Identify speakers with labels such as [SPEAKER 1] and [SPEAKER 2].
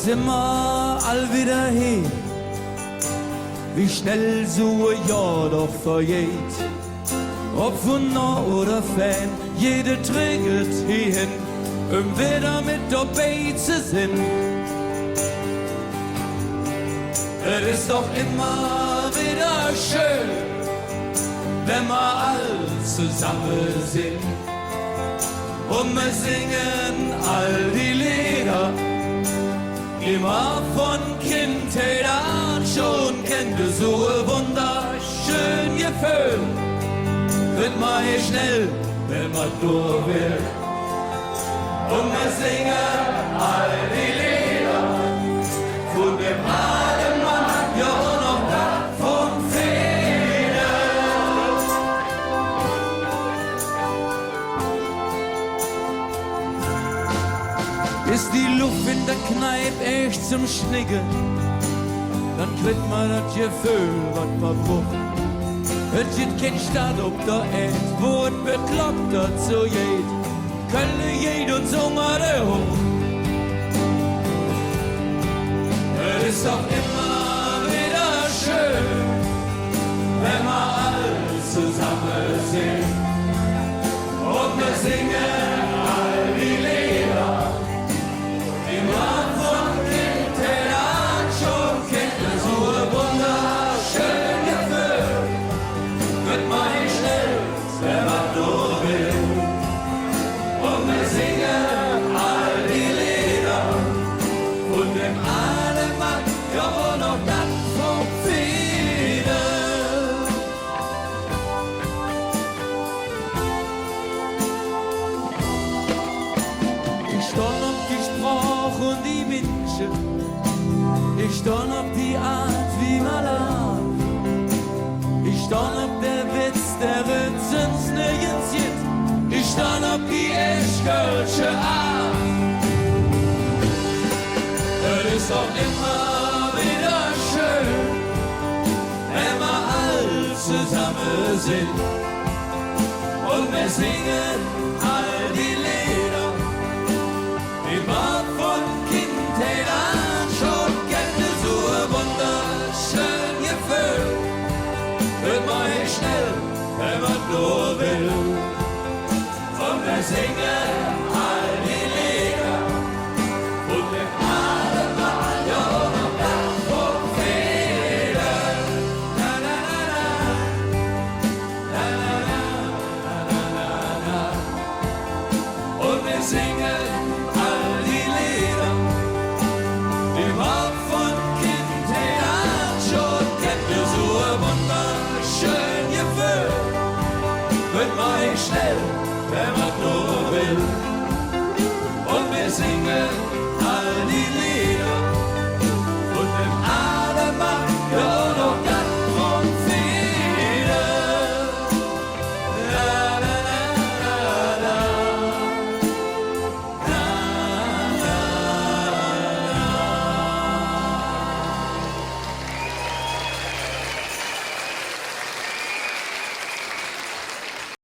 [SPEAKER 1] sind wir all wieder hin. Wie schnell so ein Jahr doch vergeht. Ob von nah oder fern, jede trägt hierhin, wieder mit dabei zu sein. Es ist doch immer wieder schön, wenn wir all zusammen sind. Und wir singen all die Lieder, immer von Kindheit an schon kennt ihr so ein wunderschön Gefühl. Wird mal hier schnell, wenn man durch will. Und wir singen all die Lieder von dem alten Mann, ja und noch das vom Feder. Ist die Luft in der Kneipe echt zum Schnicken, dann kriegt man das Gefühl, was man braucht. Es gibt kein Stadt auf der Erde, wo es bekloppt dazu geht. Kölle jed und Zungere hoch. Es ist doch immer wieder schön, wenn wir alle zusammen sind. Und wir singen all die Lieder, die man von Kindheit an schon kennt. So ein wunderschön Gefühl. Wird man nicht schnell, wenn man nur will. Und wir singen all die Lieder von dem alten Mann, ja und noch das vom Feder. Ich stand auf die Sprache und die Menschen, ich stand auf die Art, wie man lacht. Ich stand auf der Witz, der wird uns nirgends geht. Ich stand auf die Eschkölsche Art. Es ist doch immer wieder schön, wenn wir all zusammen sind. Und wir singen all die Lieder, die man von Kindheit an schon kennt. So ein wunderschön Gefühl. Wird man hier schnell, wenn man nur will. Und wir singen all die Lieder und dem alten Mann, ja und das vom Feder. Na na na na, na na na, na na na. Und wir singen all die Lieder, die man von Kindheit an schon kennt. So ein wunderschön Gefühl. Wird man hier schnell, wenn man nur will. Und wir singen